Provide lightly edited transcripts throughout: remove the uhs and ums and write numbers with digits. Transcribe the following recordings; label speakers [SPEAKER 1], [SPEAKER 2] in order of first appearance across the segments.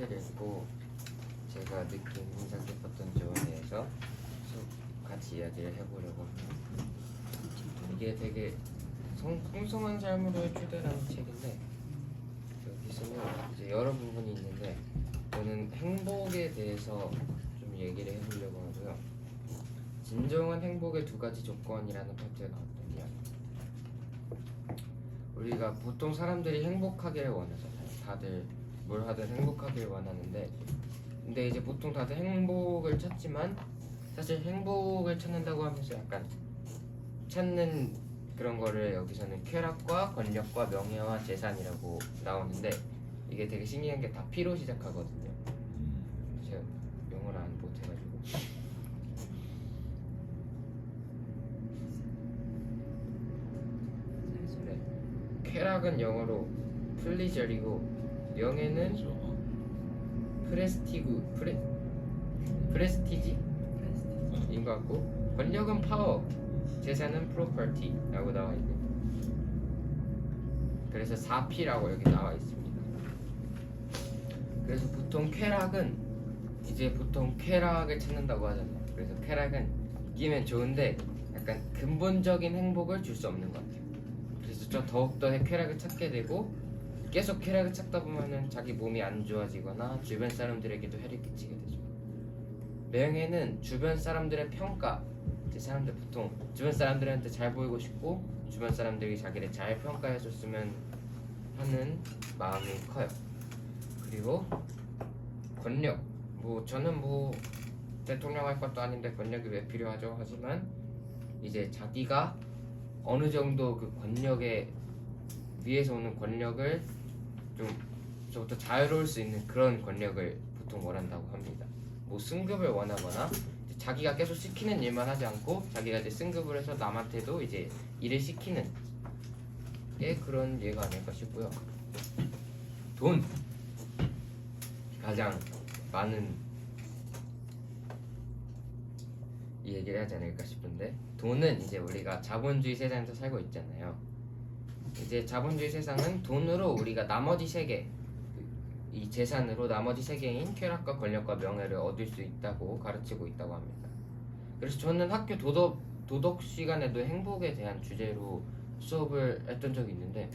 [SPEAKER 1] 책을 읽고 제가 느낀 인상 깊었던 점에 대해서 같이 이야기를 해보려고 합니다. 이게 되게 풍성한 삶으로의 초대라는 책인데 여기서는 이제 여러 부분이 있는데 저는 행복에 대해서 좀 얘기를 해보려고 하고요. 진정한 행복의 두 가지 조건이라는 파트가 나왔거든요. 우리가 보통 사람들이 행복하기를 원하잖아요. 다들 뭘 하든 행복하기를 원하는데 근데 이제 보통 다들 행복을 찾지만 사실 행복을 찾는다고 하면서 약간 찾는 그런 거를 여기서는 쾌락과 권력과 명예와 재산이라고 나오는데 이게 되게 신기한 게 다 P로 시작하거든요. 제가 영어를 안 못해가지고 네. 쾌락은 영어로 플리저리고 명예는 프레스티지인 것 같고 권력은 파워, 재산은 프로퍼티라고 나와 있네요. 그래서 4P라고 여기 나와 있습니다. 그래서 보통 쾌락은 이제 보통 쾌락을 찾는다고 하잖아요. 그래서 쾌락은 있기면 좋은데 약간 근본적인 행복을 줄 수 없는 것 같아요. 그래서 저 더욱더 쾌락을 찾게 되고 계속 쾌락을 찾다 보면은 자기 몸이 안 좋아지거나 주변 사람들에게도 해를 끼치게 되죠. 명예는 주변 사람들의 평가. 이제 사람들 보통 주변 사람들한테 잘 보이고 싶고 주변 사람들이 자기를 잘 평가해줬으면 하는 마음이 커요. 그리고 권력. 저는 대통령 할 것도 아닌데 권력이 왜 필요하죠? 하지만 이제 자기가 어느 정도 그 권력에 위에서 오는 권력을 좀 저부터 자유로울 수 있는 그런 권력을 보통 원한다고 합니다. 승급을 원하거나 자기가 계속 시키는 일만 하지 않고 자기가 이제 승급을 해서 남한테도 이제 일을 시키는 게 그런 예가 아닐까 싶고요. 돈 가장 많은 이 얘기를 하지 않을까 싶은데 돈은 이제 우리가 자본주의 세상에서 살고 있잖아요. 이제 자본주의 세상은 돈으로 우리가 나머지 세계 이 재산으로 나머지 세계인 쾌락과 권력과 명예를 얻을 수 있다고 가르치고 있다고 합니다. 그래서 저는 학교 도덕 시간에도 행복에 대한 주제로 수업을 했던 적이 있는데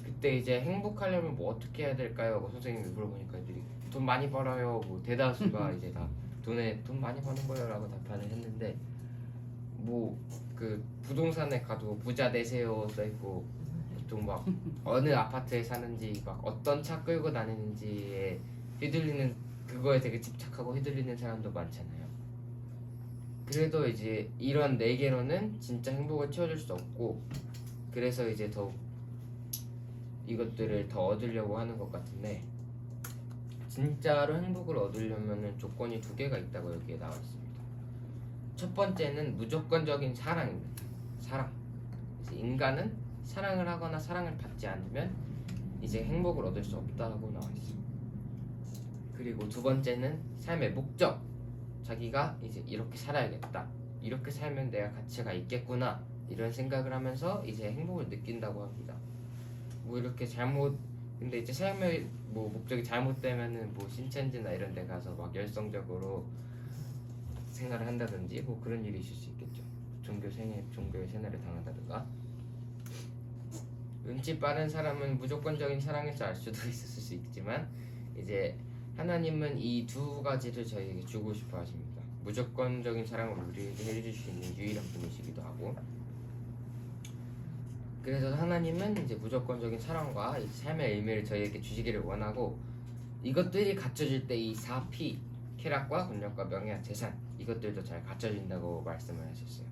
[SPEAKER 1] 그때 이제 행복하려면 어떻게 해야 될까요? 선생님이 물어보니까 애들이 돈 많이 벌어요. 대다수가 이제 다 돈 많이 버는 거요라고 답변을 했는데 그 부동산에 가도 부자 되세요 써있고 보통 어느 아파트에 사는지 어떤 차 끌고 다니는지에 휘둘리는 그거에 되게 집착하고 휘둘리는 사람도 많잖아요. 그래도 이제 이런 4개로는 진짜 행복을 채워줄 수 없고 그래서 이제 더욱 이것들을 더 얻으려고 하는 것 같은데 진짜로 행복을 얻으려면 조건이 2개가 있다고 여기에 나와 있습니다. 첫 번째는 무조건적인 사랑입니다. 사랑. 이제 인간은 사랑을 하거나 사랑을 받지 않으면 이제 행복을 얻을 수 없다고 나와 있습니다. 그리고 2번째는 삶의 목적. 자기가 이제 이렇게 살아야겠다. 이렇게 살면 내가 가치가 있겠구나. 이런 생각을 하면서 이제 행복을 느낀다고 합니다. 이렇게 근데 이제 삶의 목적이 잘못되면은 신천지나 이런 데 가서 열성적으로 생활을 한다든지 그런 일이 있을 수 있겠죠. 종교의 세뇌를 당한다든가. 눈치 빠른 사람은 무조건적인 사랑에서 알 수도 있을 수 있지만 이제 하나님은 이 2가지를 저희에게 주고 싶어 하십니다. 무조건적인 사랑을 우리에게 해줄 수 있는 유일한 분이시기도 하고 그래서 하나님은 이제 무조건적인 사랑과 이 삶의 의미를 저희에게 주시기를 원하고 이것들이 갖춰질 때 이 4P 쾌락과 권력과 명예와 재산 이것들도 잘 갖춰진다고 말씀을 하셨어요.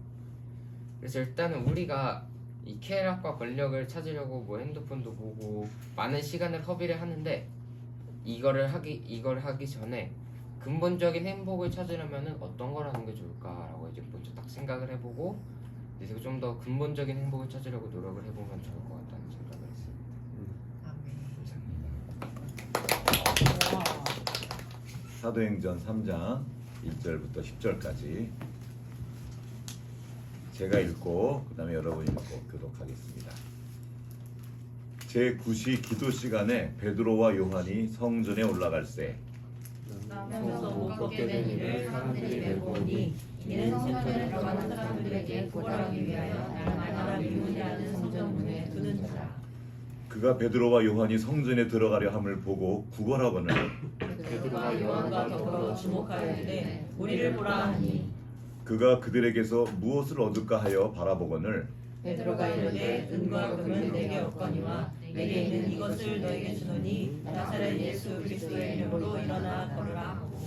[SPEAKER 1] 그래서 일단은 우리가 이 쾌락과 권력을 찾으려고 핸드폰도 보고 많은 시간을 허비를 하는데 이걸 하기 전에 근본적인 행복을 찾으려면 어떤 걸 하는 게 좋을까라고 이제 먼저 딱 생각을 해보고 이제 좀 더 근본적인 행복을 찾으려고 노력을 해보면 좋을 것 같다는 생각을 했습니다.
[SPEAKER 2] 감사합니다. 사도행전 3장 1절부터 10절까지 제가 읽고 그 다음에 여러분이 읽고 교독하겠습니다. 제9시 기도 시간에 베드로와 요한이 성전에 올라갈새
[SPEAKER 3] 하면서 못 걷게 된 이를 사람들이 메고 오니 이는 성전에 들어가는 사람들에게 구걸하기 위하여 날마다 미문이라는 성전문에 두는 자라.
[SPEAKER 2] 그가 베드로와 요한이 성전에 들어가려 함을 보고 구걸하거늘
[SPEAKER 3] 베드로가 요한과 더불어 주목하였는데 우리를 보라 하니
[SPEAKER 2] 그가 그들에게서 무엇을 얻을까 하여 바라보거늘
[SPEAKER 3] 베드로가 이르되 은과 금은 내게 없거니와 내게 있는 이것을 너에게 주노니 나사렛 예수 그리스도의 이름으로 일어나 걸으라 하고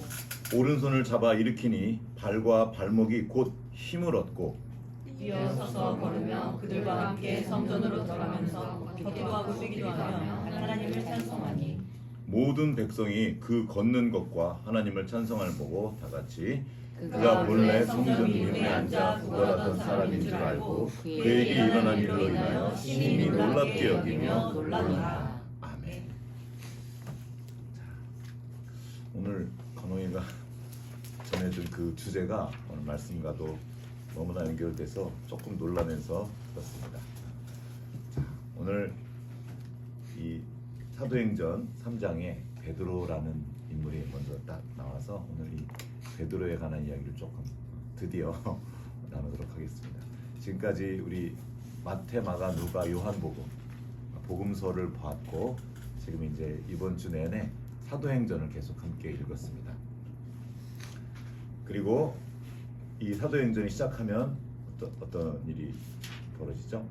[SPEAKER 2] 오른손을 잡아 일으키니 발과 발목이 곧 힘을 얻고
[SPEAKER 3] 일어서서 걸으며 그들과 함께 성전으로 들어가면서 걷기도 하고 뛰기도 하며 하나님을 찬송하니
[SPEAKER 2] 모든 백성이 그 걷는 것과 하나님을 찬송하는 보고 다 같이 그가 본래 성전 위에 앉아 구걸하던 사람인 줄 알고 그에게 일어난 일로 인하여 심히 놀랍게 여기며 놀라더라. 아멘. 자, 오늘 건호이가 전해준 그 주제가 오늘 말씀과도 너무나 연결돼서 조금 놀라면서 들었습니다. 자, 오늘 이 사도행전 3장에 베드로라는 인물이 먼저 딱 나와서 오늘 이 베드로에 관한 이야기를 조금 드디어 나누도록 하겠습니다. 지금까지 우리 마태, 마가, 누가, 요한복음 복음서를 봤고 지금 이제 이번 주 내내 사도행전을 계속 함께 읽었습니다. 그리고 이 사도행전이 시작하면 어떤 일이 벌어지죠?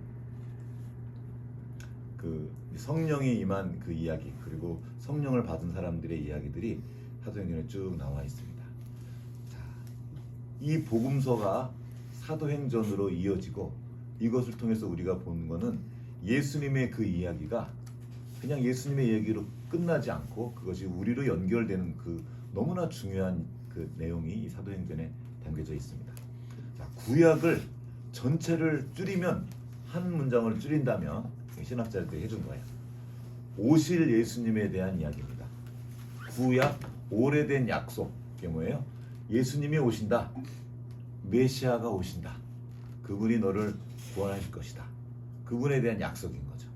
[SPEAKER 2] 그 성령이 임한 그 이야기 그리고 성령을 받은 사람들의 이야기들이 사도행전에 쭉 나와 있습니다. 자, 이 복음서가 사도행전으로 이어지고 이것을 통해서 우리가 보는 것은 예수님의 그 이야기가 그냥 예수님의 이야기로 끝나지 않고 그것이 우리로 연결되는 그 너무나 중요한 그 내용이 이 사도행전에 담겨져 있습니다. 자, 구약을 전체를 줄이면 한 문장을 줄인다면 신학자들이 해준 거예요. 오실 예수님에 대한 이야기입니다. 구약 오래된 약속 이게 뭐예요? 예수님이 오신다. 메시아가 오신다. 그분이 너를 구원하실 것이다. 그분에 대한 약속인 거죠.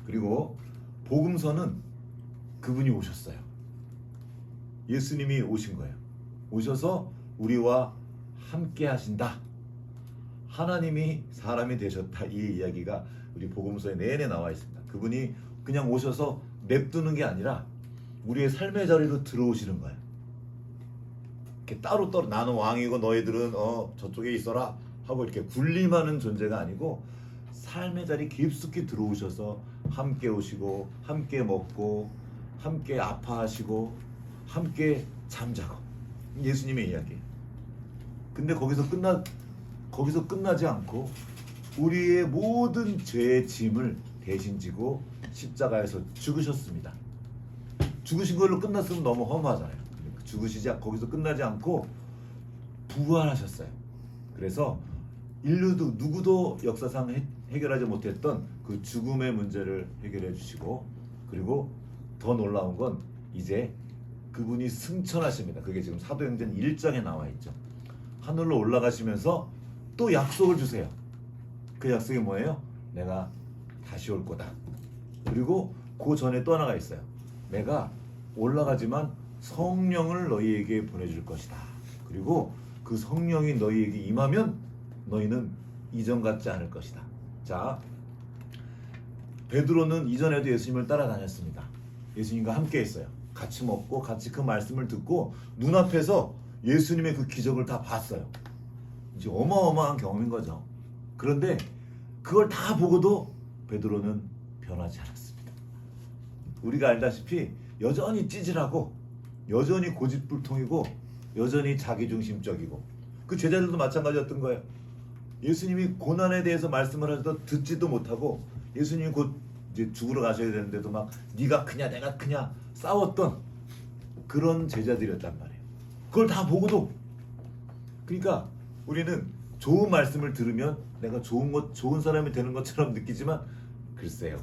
[SPEAKER 2] 그리고 복음서는 그분이 오셨어요. 예수님이 오신 거예요. 오셔서 우리와 함께 하신다. 하나님이 사람이 되셨다. 이 이야기가 우리 복음서에 내내 나와 있습니다. 그분이 그냥 오셔서 냅두는 게 아니라 우리의 삶의 자리로 들어오시는 거예요. 이렇게 따로 나는 왕이고 너희들은 저쪽에 있어라 하고 이렇게 군림하는 존재가 아니고 삶의 자리 깊숙이 들어오셔서 함께 오시고 함께 먹고 함께 아파하시고 함께 잠자고 예수님의 이야기. 근데 거기서 끝나지 않고 우리의 모든 죄의 짐을 대신 지고 십자가에서 죽으셨습니다. 죽으신 걸로 끝났으면 너무 허무하잖아요. 거기서 끝나지 않고 부활하셨어요. 그래서 인류도 누구도 역사상 해결하지 못했던 그 죽음의 문제를 해결해 주시고 그리고 더 놀라운 건 이제 그분이 승천하십니다. 그게 지금 사도행전 1장에 나와 있죠. 하늘로 올라가시면서 또 약속을 주세요. 그 약속이 뭐예요? 내가 다시 올 거다. 그리고 그 전에 또 하나가 있어요. 내가 올라가지만 성령을 너희에게 보내줄 것이다. 그리고 그 성령이 너희에게 임하면 너희는 이전 같지 않을 것이다. 자, 베드로는 이전에도 예수님을 따라다녔습니다. 예수님과 함께 했어요. 같이 먹고 같이 그 말씀을 듣고 눈앞에서 예수님의 그 기적을 다 봤어요. 이제 어마어마한 경험인 거죠. 그런데 그걸 다 보고도 베드로는 변하지 않았습니다. 우리가 알다시피 여전히 찌질하고 여전히 고집불통이고 여전히 자기중심적이고 그 제자들도 마찬가지였던 거예요. 예수님이 고난에 대해서 말씀을 하셔도 듣지도 못하고 예수님이 곧 이제 죽으러 가셔야 되는데도 막 네가 크냐 내가 크냐 싸웠던 그런 제자들이었단 말이에요. 그걸 다 보고도 그러니까 우리는 좋은 말씀을 들으면 내가 좋은 사람이 되는 것처럼 느끼지만 글쎄요.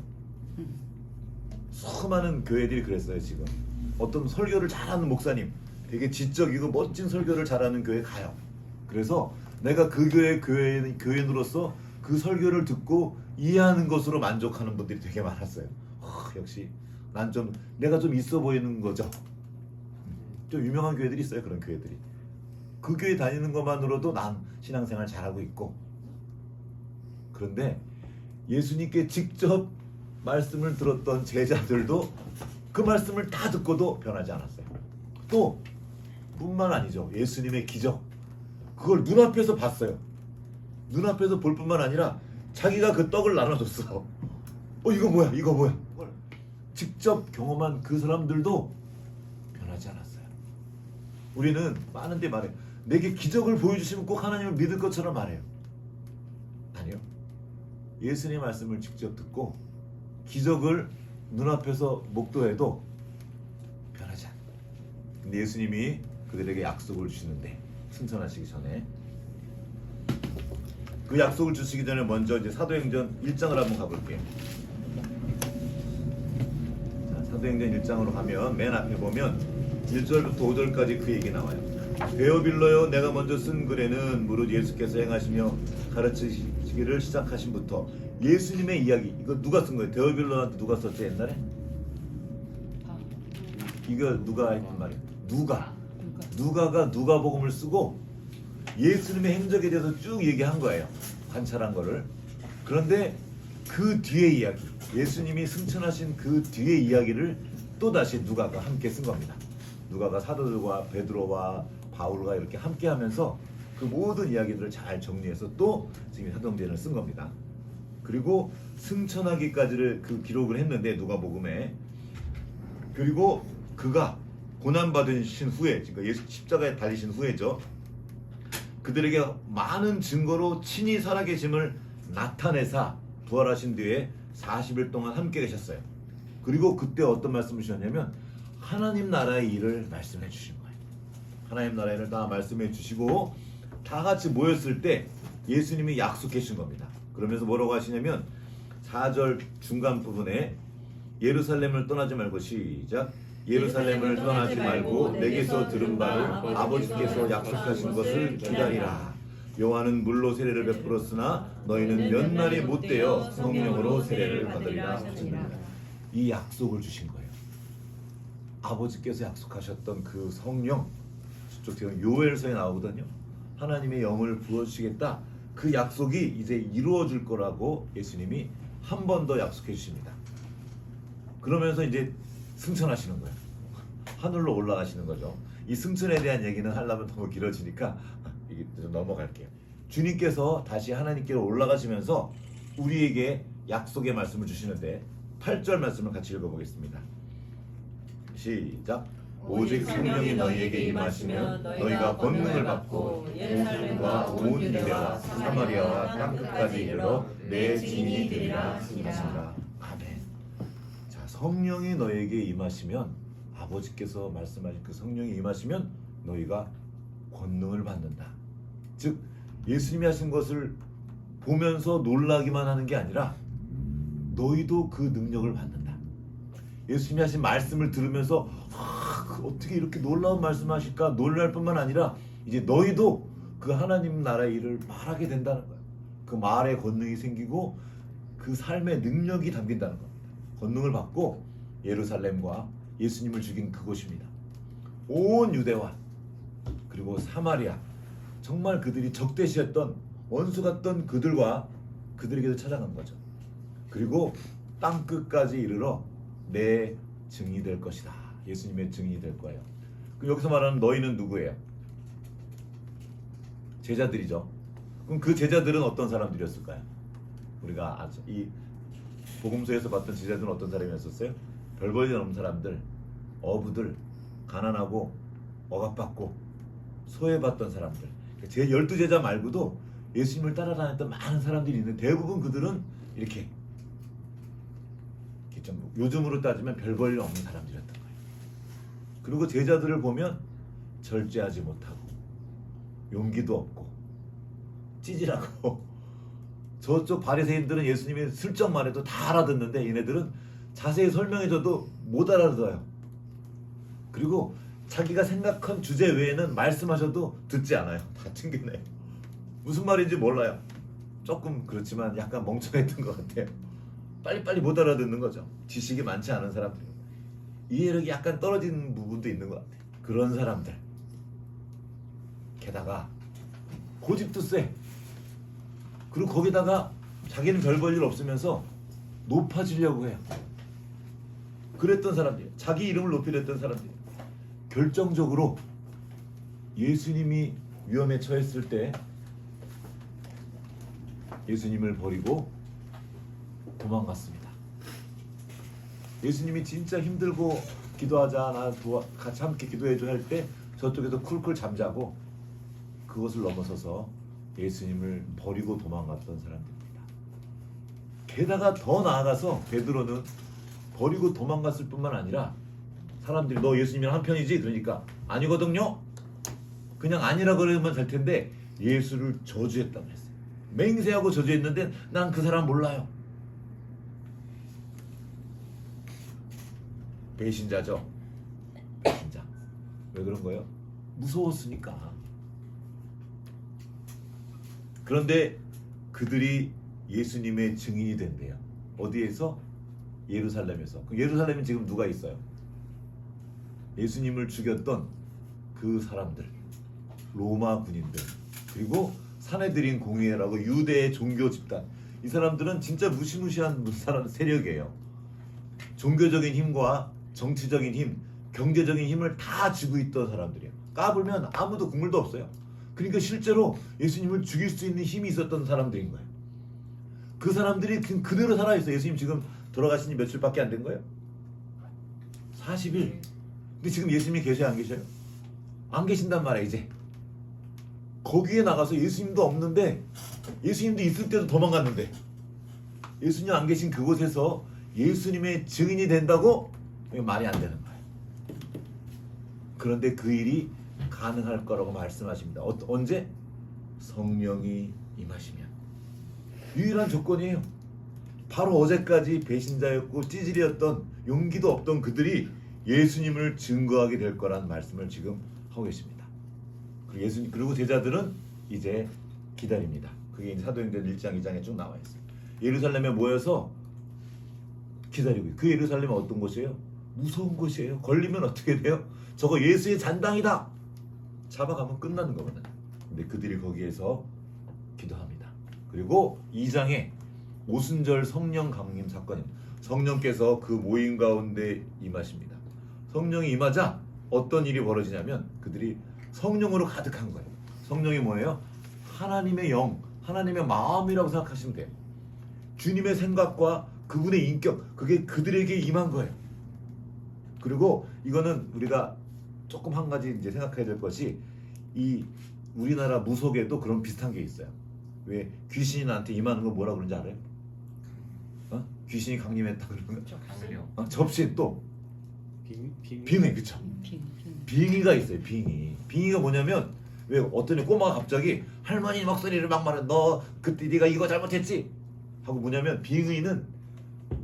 [SPEAKER 2] 수많은 교회들이 그랬어요. 지금 어떤 설교를 잘하는 목사님 되게 지적이고 멋진 설교를 잘하는 교회 가요. 그래서 내가 그 교인으로서 그 설교를 듣고 이해하는 것으로 만족하는 분들이 되게 많았어요. 역시 내가 좀 있어 보이는 거죠. 좀 유명한 교회들이 있어요. 그런 교회들이. 그 교회 다니는 것만으로도 난 신앙생활 잘하고 있고. 그런데 예수님께 직접 말씀을 들었던 제자들도 그 말씀을 다 듣고도 변하지 않았어요. 또 뿐만 아니죠. 예수님의 기적. 그걸 눈앞에서 봤어요. 눈앞에서 볼 뿐만 아니라 자기가 그 떡을 나눠줬어. 이거 뭐야? 이거 뭐야? 직접 경험한 그 사람들도 변하지 않았어요. 우리는 많은데 말해요. 내게 기적을 보여주시면 꼭 하나님을 믿을 것처럼 말해요. 아니요. 예수님의 말씀을 직접 듣고 기적을 눈앞에서 목도해도 변하지 않아요. 근데 예수님이 그들에게 약속을 주시는데 승천하시기 전에 그 약속을 주시기 전에 먼저 이제 사도행전 1장을 한번 가볼게요. 자, 사도행전 1장으로 가면 맨 앞에 보면 1절부터 5절까지 그 얘기 나와요. 데오빌로요, 내가 먼저 쓴 글에는 무릇 예수께서 행하시며 가르치시기를 시작하신부터 예수님의 이야기. 이거 누가 쓴 거예요? 데오빌로한테 누가 썼지 옛날에? 이거 누가 했단 말이에요? 누가가 누가복음을 쓰고 예수님의 행적에 대해서 쭉 얘기한 거예요. 관찰한 거를. 그런데 그 뒤의 이야기, 예수님이 승천하신 그 뒤의 이야기를 또다시 누가가 함께 쓴 겁니다. 누가가 사도들과 베드로와 바울과 이렇게 함께 하면서 그 모든 이야기들을 잘 정리해서 또 지금 사도행전을 쓴 겁니다. 그리고 승천하기까지를 그 기록을 했는데 누가복음에, 그리고 그가 고난받으신 후에, 그러니까 예수 십자가에 달리신 후에죠. 그들에게 많은 증거로 친히 살아계심을 나타내사 부활하신 뒤에 40일 동안 함께 계셨어요. 그리고 그때 어떤 말씀을 주셨냐면 하나님 나라의 일을 말씀해 주신 거예요. 하나님 나라의 일을 다 말씀해 주시고 다 같이 모였을 때 예수님이 약속해 주신 겁니다. 그러면서 뭐라고 하시냐면 4절 중간 부분에 예루살렘을 떠나지 말고 시작. 예루살렘을 떠나지 말고 내게서 들은 바를 아버지께서 약속하신 것을 기다리라. 요한은 물로 세례를 베풀었으나 너희는 몇 날이 못되어 성령으로 세례를 받으리라. 이 약속을 주신 거예요. 아버지께서 약속하셨던 그 성령, 저쪽 뒤에 요엘서에 나오거든요. 하나님의 영을 부어주시겠다. 그 약속이 이제 이루어질 거라고 예수님이 한 번 더 약속해 주십니다. 그러면서 이제 승천하시는 거예요. 하늘로 올라가시는 거죠. 이 승천에 대한 얘기는 하려면 너무 길어지니까 이게 좀 넘어갈게요. 주님께서 다시 하나님께로 올라가시면서 우리에게 약속의 말씀을 주시는데 8절 말씀을 같이 읽어보겠습니다. 시작. 오직 성령이 너희에게 임하시면 너희가 권능을 받고 예루살렘과 온 유대와 사마리아와 땅끝까지 이르러 내 증인이 되리라 하셨습니다. 아멘. 자, 성령이 너희에게 임하시면, 아버지께서 말씀하신 그 성령이 임하시면 너희가 권능을 받는다. 즉 예수님이 하신 것을 보면서 놀라기만 하는 게 아니라 너희도 그 능력을 받는다. 예수님이 하신 말씀을 들으면서 어떻게 이렇게 놀라운 말씀하실까 놀랄 뿐만 아니라 이제 너희도 그 하나님 나라의 일을 말하게 된다는 거야. 그 말에 권능이 생기고 그 삶의 능력이 담긴다는 겁니다. 권능을 받고 예루살렘과 예수님을 죽인 그곳입니다. 온 유대와 그리고 사마리아, 정말 그들이 적대시했던 원수 같던 그들에게도 찾아간 거죠. 그리고 땅끝까지 이르러 내 증인이 될 것이다. 예수님의 증인이 될 거예요. 여기서 말하는 너희는 누구예요? 제자들이죠. 그럼 그 제자들은 어떤 사람들이었을까요? 우리가 이 복음서에서 봤던 제자들은 어떤 사람이었었어요? 별 볼일 없는 사람들, 어부들, 가난하고 억압받고 소외받던 사람들. 제 12제자 말고도 예수님을 따라다녔던 많은 사람들이 있는데 대부분 그들은 이렇게 좀 요즘으로 따지면 별 볼일 없는 사람들이었던 거예요. 그리고 제자들을 보면 절제하지 못하고 용기도 없고 찌질하고 저쪽 바리새인들은 예수님이 슬쩍 말해도 다 알아듣는데 얘네들은 자세히 설명해줘도 못 알아들어요. 그리고 자기가 생각한 주제 외에는 말씀하셔도 듣지 않아요. 다 튕겨내요. 무슨 말인지 몰라요. 조금 그렇지만 약간 멍청했던 것 같아요. 빨리빨리 못 알아듣는 거죠. 지식이 많지 않은 사람들. 이해력이 약간 떨어진 부분도 있는 것 같아요. 그런 사람들, 게다가 고집도 세. 그리고 거기다가 자기는 별 볼 일 없으면서 높아지려고 해요. 그랬던 사람들, 자기 이름을 높이려 했던 사람들, 결정적으로 예수님이 위험에 처했을 때 예수님을 버리고 도망갔습니다. 예수님이 진짜 힘들고 기도하자, 나 같이 함께 기도해줘 할 때 저쪽에서 쿨쿨 잠자고 그것을 넘어서서 예수님을 버리고 도망갔던 사람들입니다. 게다가 더 나아가서 베드로는 버리고 도망갔을 뿐만 아니라 사람들이 너 예수님이랑 한편이지? 그러니까 아니거든요. 그냥 아니라 그러면 될 텐데 예수를 저주했다고 했어요. 맹세하고 저주했는데 난 그 사람 몰라요. 배신자죠. 배신자. 왜 그런 거예요? 무서웠으니까. 그런데 그들이 예수님의 증인이 된대요. 어디에서? 예루살렘에서. 예루살렘은 지금 누가 있어요? 예수님을 죽였던 그 사람들, 로마 군인들, 그리고 사내들인 공회라고 유대의 종교 집단. 이 사람들은 진짜 무시무시한 사람 세력이에요. 종교적인 힘과 정치적인 힘, 경제적인 힘을 다 쥐고 있던 사람들이에요. 까불면 아무도 국물도 없어요. 그러니까 실제로 예수님을 죽일 수 있는 힘이 있었던 사람들인 거예요. 그 사람들이 그대로 살아있어요. 예수님 지금 돌아가신 지 며칠밖에 안 된 거예요? 40일. 근데 지금 예수님이 계셔요, 안 계셔요? 안 계신단 말이에요, 이제. 거기에 나가서 예수님도 없는데, 예수님도 있을 때도 도망갔는데, 예수님 안 계신 그곳에서 예수님의 증인이 된다고? 이거 말이 안 되는 거예요. 그런데 그 일이 가능할 거라고 말씀하십니다. 언제? 성령이 임하시면. 유일한 조건이에요. 바로 어제까지 배신자였고 찌질이었던, 용기도 없던 그들이 예수님을 증거하게 될 거란 말씀을 지금 하고 계십니다. 그리고 제자들은 이제 기다립니다. 그게 이제 사도행전 1장 2장에 쭉 나와 있어요. 예루살렘에 모여서 기다리고 있어요. 그 예루살렘은 어떤 곳이에요? 무서운 곳이에요. 걸리면 어떻게 돼요? 저거 예수의 잔당이다. 잡아가면 끝나는 거거든요. 근데 그들이 거기에서 기도합니다. 그리고 2장에 오순절 성령 강림 사건입니다. 성령께서 그 모임 가운데 임하십니다. 성령이 임하자 어떤 일이 벌어지냐면 그들이 성령으로 가득한 거예요. 성령이 뭐예요? 하나님의 영, 하나님의 마음이라고 생각하시면 돼요. 주님의 생각과 그분의 인격, 그게 그들에게 임한 거예요. 그리고 이거는 우리가 조금 한 가지 이제 생각해야 될 것이, 이 우리나라 무속에도 그런 비슷한 게 있어요. 왜 귀신이 나한테 임하는 거 뭐라 그러는지 알아요? 귀신이 강림했다 그러는 거. 접신 또 빙의, 그쵸? 빙의가 있어요. 빙의가 뭐냐면, 왜 어떤 꼬마가 갑자기 할머니 목소리를 막 말해, 너 그때 네가 이거 잘못했지 하고, 뭐냐면 빙의는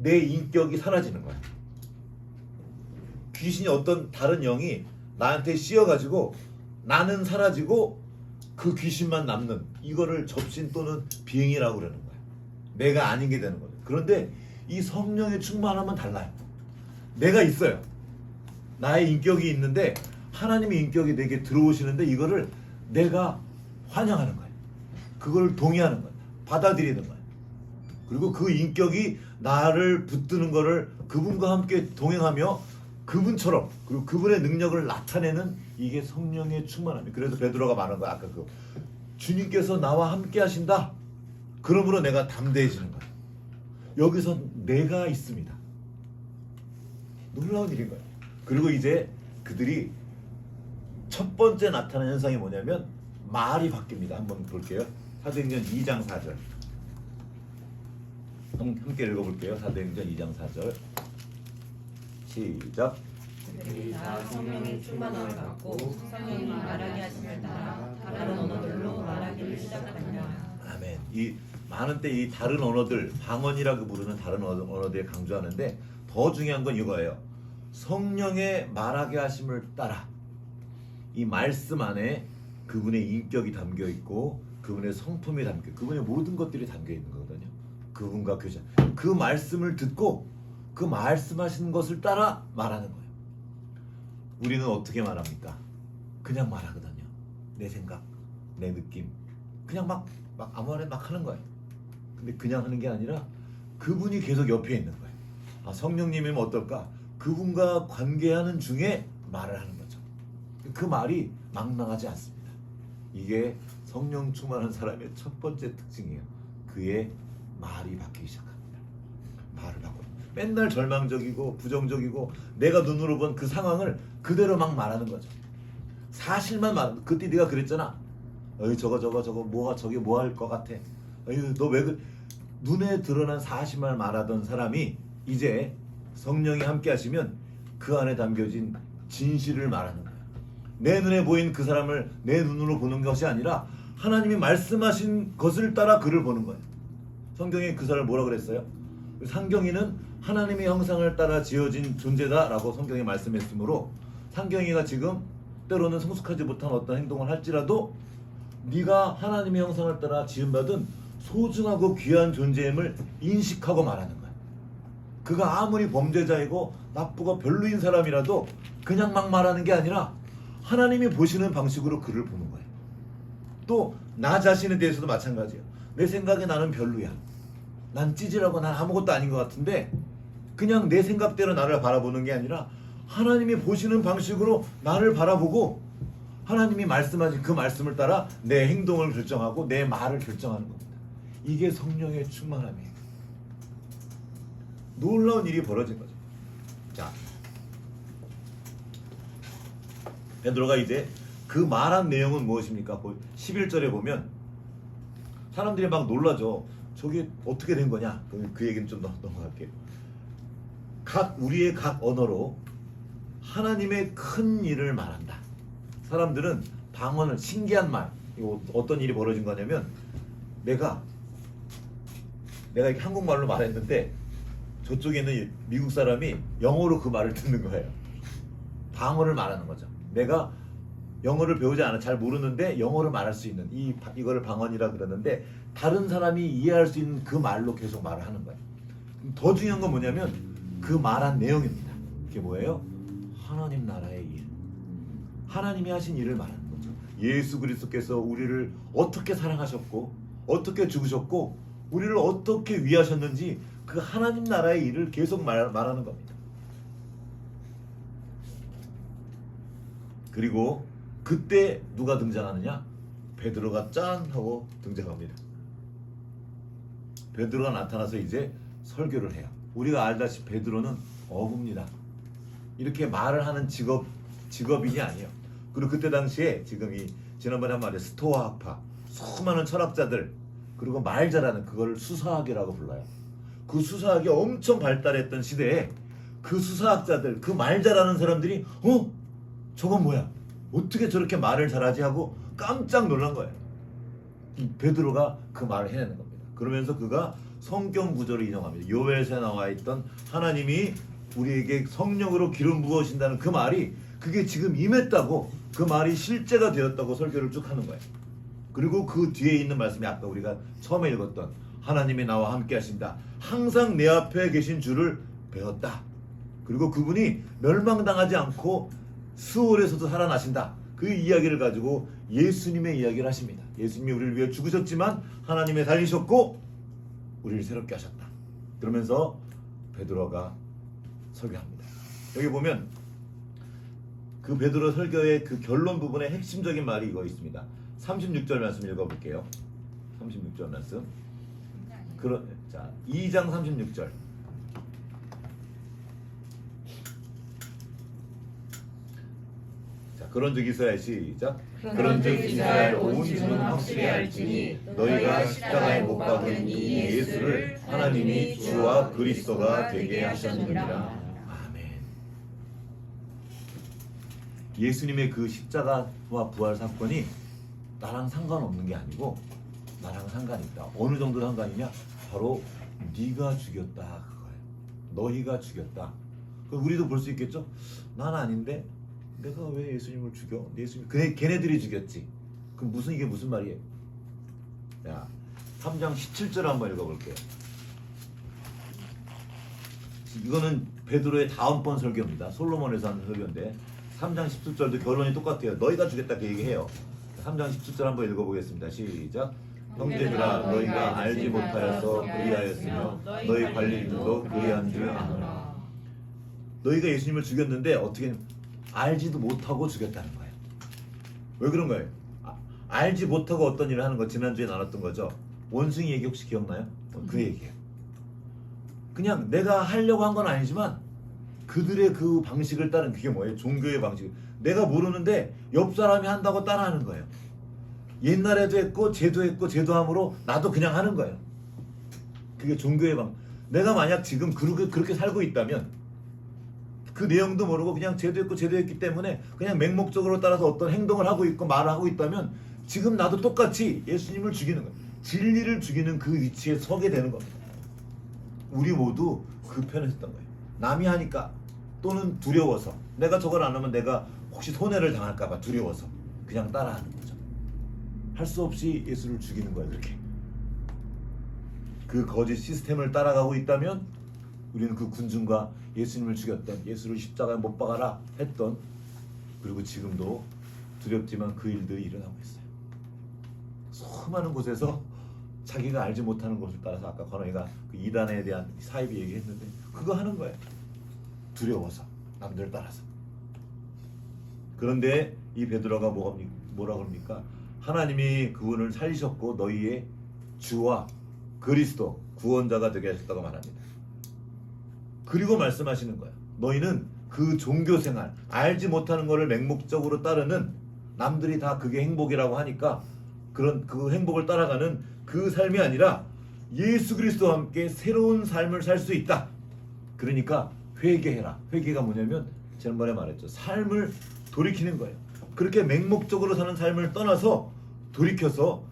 [SPEAKER 2] 내 인격이 사라지는 거야. 귀신이 어떤 다른 영이 나한테 씌어가지고 나는 사라지고 그 귀신만 남는, 이거를 접신 또는 빙의라고 그러는 거야. 내가 아닌 게 되는 거죠. 그런데 이 성령의 충만함은 달라요. 내가 있어요. 나의 인격이 있는데 하나님의 인격이 내게 들어오시는데 이거를 내가 환영하는 거예요. 그걸 동의하는 거예요. 받아들이는 거예요. 그리고 그 인격이 나를 붙드는 거를 그분과 함께 동행하며 그분처럼, 그리고 그분의 능력을 나타내는, 이게 성령의 충만함이에요. 그래서 베드로가 말한 거야. 아까 그 주님께서 나와 함께 하신다. 그러므로 내가 담대해지는 거예요. 여기서 내가 있습니다. 놀라운 일인 거예요. 그리고 이제 그들이 첫 번째 나타나는 현상이 뭐냐면 말이 바뀝니다. 한번 볼게요. 사도행전 2장 4절. 함께 읽어볼게요. 사도행전 2장 4절. 시작.
[SPEAKER 3] 그들이 다 성령의 충만함을 받고 성령이 말하게 하심을 따라 다른 언어들로 말하기를 시작하니라.
[SPEAKER 2] 아멘. 이 많은 때 이 다른 언어들, 방언이라고 부르는 다른 언어들에 강조하는데, 더 중요한 건 이거예요. 성령의 말하게 하심을 따라, 이 말씀 안에 그분의 인격이 담겨 있고 그분의 성품이 담겨 있고 그분의 모든 것들이 담겨 있는 거거든요. 그분과 교제, 그 말씀을 듣고 그 말씀하시는 것을 따라 말하는 거예요. 우리는 어떻게 말합니까? 그냥 말하거든요. 내 생각, 내 느낌, 그냥 막 아무 말에 막 하는 거예요. 근데 그냥 하는 게 아니라 그분이 계속 옆에 있는 거예요. 아, 성령님이면 어떨까? 그분과 관계하는 중에 말을 하는 거죠. 그 말이 막 나가지 않습니다. 이게 성령 충만한 사람의 첫 번째 특징이에요. 그의 말이 바뀌기 시작합니다. 말을 바꿔요. 맨날 절망적이고 부정적이고 내가 눈으로 본 그 상황을 그대로 막 말하는 거죠. 사실만 말. 그때 네가 그랬잖아. 어이 저거 뭐가 저게 뭐 할 것 같아. 어이 너 왜 그 눈에 드러난 사실만 말하던 사람이 이제 성령이 함께 하시면 그 안에 담겨진 진실을 말하는 거야. 내 눈에 보인 그 사람을 내 눈으로 보는 것이 아니라 하나님이 말씀하신 것을 따라 그를 보는 거예요. 성경에 그 사람을 뭐라 그랬어요? 상경이는 하나님의 형상을 따라 지어진 존재다라고 성경에 말씀했으므로 상경이가 지금 때로는 성숙하지 못한 어떤 행동을 할지라도 네가 하나님의 형상을 따라 지음받은 소중하고 귀한 존재임을 인식하고 말하는 거야. 그가 아무리 범죄자이고 나쁘고 별로인 사람이라도 그냥 막 말하는 게 아니라 하나님이 보시는 방식으로 그를 보는 거예요. 또 나 자신에 대해서도 마찬가지예요. 내 생각에 나는 별로야. 난 찌질하고 난 아무것도 아닌 것 같은데 그냥 내 생각대로 나를 바라보는 게 아니라 하나님이 보시는 방식으로 나를 바라보고 하나님이 말씀하신 그 말씀을 따라 내 행동을 결정하고 내 말을 결정하는 겁니다. 이게 성령의 충만함이에요. 놀라운 일이 벌어진 거죠. 자, 베드로가 이제 그 말한 내용은 무엇입니까? 11절에 보면 사람들이 막 놀라죠. 저게 어떻게 된 거냐? 그 얘기는 좀 넘어갈게요. 우리의 각 언어로 하나님의 큰 일을 말한다. 사람들은 방언을 신기한 말. 이거 어떤 일이 벌어진 거냐면 내가 이렇게 한국말로 말했는데 저쪽에 있는 미국 사람이 영어로 그 말을 듣는 거예요. 방언을 말하는 거죠. 내가 영어를 배우지 않아 잘 모르는데 영어를 말할 수 있는 이거를 방언이라 그러는데 다른 사람이 이해할 수 있는 그 말로 계속 말을 하는 거예요. 더 중요한 건 뭐냐면 그 말한 내용입니다. 그게 뭐예요? 하나님 나라의 일. 하나님이 하신 일을 말하는 거죠. 예수 그리스도께서 우리를 어떻게 사랑하셨고 어떻게 죽으셨고 우리를 어떻게 위하셨는지 그 하나님 나라의 일을 계속 말하는 겁니다. 그리고 그때 누가 등장하느냐? 베드로가 짠 하고 등장합니다. 베드로가 나타나서 이제 설교를 해요. 우리가 알다시피 베드로는 어부입니다. 이렇게 말을 하는 직업인이 아니에요. 그리고 그때 당시에 지금 지난번에 한 말에 스토아 학파, 수많은 철학자들 그리고 말 잘하는 그거를 수사학이라고 불러요. 그 수사학이 엄청 발달했던 시대에 그 수사학자들, 그 말 잘하는 사람들이 저건 뭐야? 어떻게 저렇게 말을 잘하지 하고 깜짝 놀란 거예요. 이 베드로가 그 말을 해내는 겁니다. 그러면서 그가 성경 구절을 인용합니다. 요엘서에 나와 있던 하나님이 우리에게 성령으로 기름 부으신다는 그 말이 그게 지금 임했다고 그 말이 실제가 되었다고 설교를 쭉 하는 거예요. 그리고 그 뒤에 있는 말씀이 아까 우리가 처음에 읽었던 하나님이 나와 함께 하신다. 항상 내 앞에 계신 주를 배웠다. 그리고 그분이 멸망당하지 않고 수월에서도 살아나신다. 그 이야기를 가지고 예수님의 이야기를 하십니다. 예수님이 우리를 위해 죽으셨지만 하나님의 살리셨고 우리를 새롭게 하셨다. 그러면서 베드로가 설교합니다. 여기 보면 그 베드로 설교의 그 결론 부분의 핵심적인 말이 이거 있습니다. 36절 말씀 읽어볼게요. 36절 말씀. 자, 2장 36절. 자, 그런즉 이스라엘 시작.
[SPEAKER 3] 그런즉 이스라엘 온 집은 확실히 알지니 너희가 십자가에 못 박은 이 예수를 하나님이 주와 그리스도가 되게 하셨느니라.
[SPEAKER 2] 아멘. 예수님의 그 십자가와 부활 사건이 나랑 상관없는 게 아니고 나랑 상관이 있다. 어느 정도 상관이냐? 바로 네가 죽였다 그거예요. 너희가 죽였다. 그럼 우리도 볼 수 있겠죠? 난 아닌데 내가 왜 예수님을 죽여? 예수님 걔네들이 죽였지. 그럼 이게 무슨 말이에요? 자, 3장 17절 한번 읽어볼게요. 이거는 베드로의 다음번 설교입니다. 솔로몬에서 하는 설교인데 3장 17절도 결론이 똑같아요. 너희가 주겠다 그 얘기해요. 3장 17절 한번 읽어보겠습니다. 시작. 형제들아 너희가 알지 못하여서 그리하였으며 너희 관리들도 그리한 줄 아노라. 너희가 예수님을 죽였는데 어떻게 알지도 못하고 죽였다는 거예요. 왜 그런 거예요? 알지 못하고 어떤 일을 하는 거 지난주에 나눴던 거죠. 원숭이 얘기 혹시 기억나요? 그 얘기예요. 그냥 내가 하려고 한 건 아니지만 그들의 그 방식을 따른 그게 뭐예요? 종교의 방식. 내가 모르는데 옆 사람이 한다고 따라하는 거예요. 옛날에도 했고 쟤도 했고 쟤도 함으로 나도 그냥 하는 거예요. 그게 종교의 방. 내가 만약 지금 그렇게 살고 있다면 그 내용도 모르고 그냥 쟤도 했고 쟤도 했기 때문에 그냥 맹목적으로 따라서 어떤 행동을 하고 있고 말을 하고 있다면 지금 나도 똑같이 예수님을 죽이는 거예요. 진리를 죽이는 그 위치에 서게 되는 겁니다. 우리 모두 그 편에 섰던 거예요. 남이 하니까 또는 두려워서 내가 저걸 안 하면 내가 혹시 손해를 당할까 봐 두려워서 그냥 따라하는 거죠. 할 수 없이 예수를 죽이는 거예요. 그렇게 그 거짓 시스템을 따라가고 있다면 우리는 그 군중과 예수님을 죽였던 예수를 십자가에 못 박아라 했던 그리고 지금도 두렵지만 그 일들이 일어나고 있어요. 수많은 곳에서 자기가 알지 못하는 것을 따라서 아까 건영이가 그 이단에 대한 사입이 얘기했는데 그거 하는 거예요. 두려워서 남들 따라서. 그런데 이 베드로가 뭐라 그럽니까? 하나님이 그분을 살리셨고 너희의 주와 그리스도 구원자가 되게 하셨다고 말합니다. 그리고 말씀하시는 거예요. 너희는 그 종교생활 알지 못하는 것을 맹목적으로 따르는 남들이 다 그게 행복이라고 하니까 그런 그 행복을 따라가는 그 삶이 아니라 예수 그리스도와 함께 새로운 삶을 살 수 있다. 그러니까 회개해라. 회개가 뭐냐면 지난번에 말했죠. 삶을 돌이키는 거예요. 그렇게 맹목적으로 사는 삶을 떠나서 돌이켜서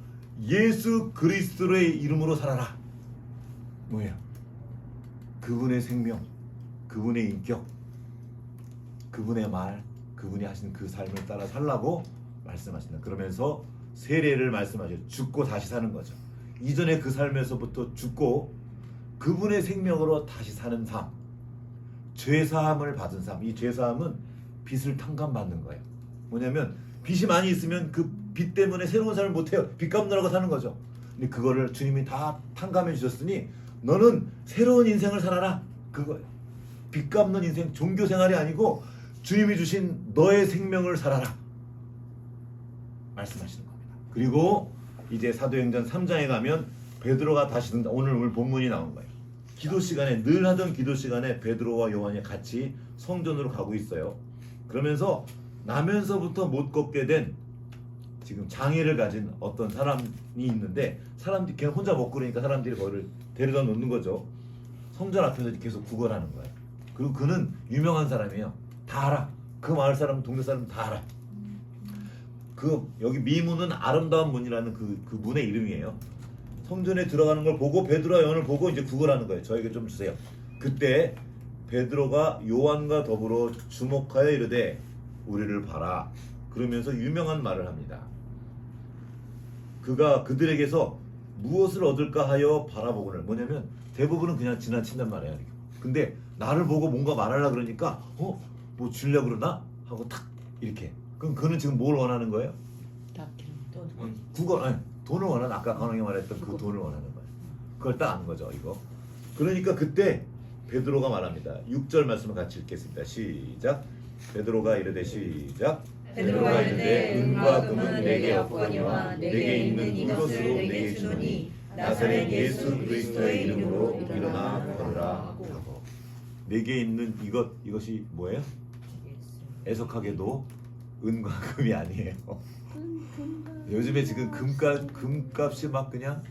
[SPEAKER 2] 예수 그리스도의 이름으로 살아라. 뭐예요? 그분의 생명, 그분의 인격, 그분의 말, 그분이 하신 그 삶을 따라 살라고 말씀하신다. 그러면서 세례를 말씀하셔요. 죽고 다시 사는 거죠. 이전에 그 삶에서부터 죽고 그분의 생명으로 다시 사는 삶, 죄사함을 받은 삶. 이 죄사함은 빚을 탕감받는 거예요. 뭐냐면 빚이 많이 있으면 그 빚 때문에 새로운 삶을 못해요. 빚 갚느라고 사는 거죠. 근데 그거를 주님이 다 탕감해 주셨으니 너는 새로운 인생을 살아라. 그거예요. 빚 갚는 인생, 종교 생활이 아니고 주님이 주신 너의 생명을 살아라. 말씀하시는 겁니다. 그리고 이제 사도행전 3장에 가면 베드로가 다시 오늘 본문이 나온 거예요. 기도 시간에 늘 하던 기도 시간에 베드로와 요한이 같이 성전으로 가고 있어요. 그러면서 나면서부터 못 걷게 된 지금 장애를 가진 어떤 사람이 있는데 사람들이 걔 혼자 못 걸으니까 사람들이 거기를 데려다 놓는 거죠. 성전 앞에서 계속 구걸하는 거예요. 그리고 그는 유명한 사람이에요. 다 알아. 그 마을 사람, 동네 사람 다 알아. 그 여기 미문은 아름다운 문이라는 그 문의 이름이에요. 성전에 들어가는 걸 보고 베드로와 요한을 보고 이제 구걸하는 거예요. 저에게 좀 주세요. 그때 베드로가 요한과 더불어 주목하여 이르되 우리를 봐라. 그러면서 유명한 말을 합니다. 그가 그들에게서 무엇을 얻을까 하여 바라보고는 뭐냐면 대부분은 그냥 지나친단 말이에요. 근데 나를 보고 뭔가 말하려 그러니까 뭐 주려고 그러나? 하고 탁 이렇게. 그럼 그는 지금 뭘 원하는 거예요? 구걸, 아니, 돈을 원하는 아까 건영이 말했던 그 돈을 원하는 거예요. 그걸 딱 아는 거죠, 이거. 그러니까 그때 베드로가 말합니다. 6절 말씀을 같이 읽겠습니다. 시작. 베드로가 이르되 시작.
[SPEAKER 3] 베드로가 이르되 은과 금은 내게 없거니와 내게 있는 이것으로 내게 주노니 나사렛 예수 그리스도의 이름으로 일어나 걸으라 하고.
[SPEAKER 2] 내게 있는 이것이 뭐예요? 애석하게도 은과 금이 아니에요. 요즘에 지금 금값이 막 그냥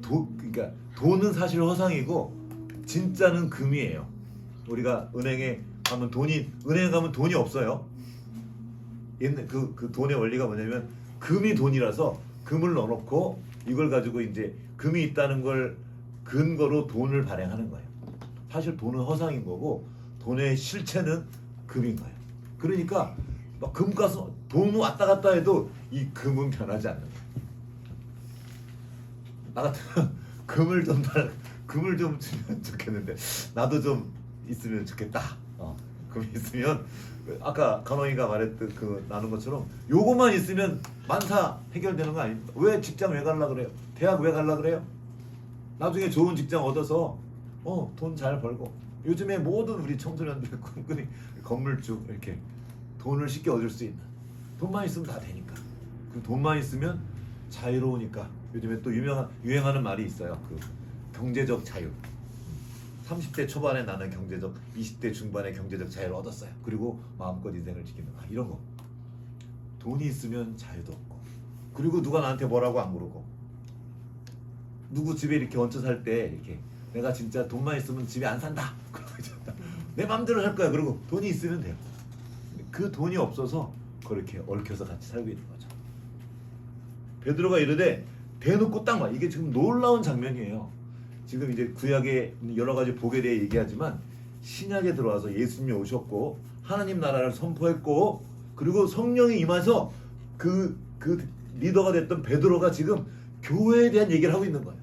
[SPEAKER 2] 그러니까 돈은 사실 허상이고 진짜는 금이에요. 우리가 은행에 가면 돈이 없어요. 옛날 그 돈의 원리가 뭐냐면 금이 돈이라서 금을 넣어놓고 이걸 가지고 이제 금이 있다는 걸 근거로 돈을 발행하는 거예요. 사실 돈은 허상인 거고 돈의 실체는 금인 거예요. 그러니까 막 금값은 돈 왔다 갔다 해도 이 금은 변하지 않는 거예요. 나 같으면 금을 좀 주면 좋겠는데 나도 좀 있으면 좋겠다. 금 있으면 아까 간호이가 말했던 그 나눈 것처럼 요것만 있으면 만사 해결되는 거 아닙니까? 왜 직장 왜 갈라 그래요? 대학 왜 갈라 그래요? 나중에 좋은 직장 얻어서 돈 잘 벌고 요즘에 모든 우리 청소년들의 꿈꾸는 건물주 이렇게 돈을 쉽게 얻을 수 있는 돈만 있으면 다 되니까 그 돈만 있으면 자유로우니까 요즘에 또 유행하는 말이 있어요. 그 경제적 자유. 30대 초반에 나는 20대 중반에 경제적 자유를 얻었어요. 그리고 마음껏 인생을 지키는 이런 거. 돈이 있으면 자유도 없고 그리고 누가 나한테 뭐라고 안 그러고 누구 집에 이렇게 얹혀 살 때 이렇게 내가 진짜 돈만 있으면 집에 안 산다. 내 맘대로 살 거야. 그리고 돈이 있으면 돼요. 그 돈이 없어서 그렇게 얽혀서 같이 살고 있는 거죠. 베드로가 이르되 대놓고 딱 말. 이게 지금 놀라운 장면이에요. 지금 이제 구약의 여러 가지 복에 대해 얘기하지만 신약에 들어와서 예수님이 오셨고 하나님 나라를 선포했고 그리고 성령이 임해서 그 리더가 됐던 베드로가 지금 교회에 대한 얘기를 하고 있는 거예요.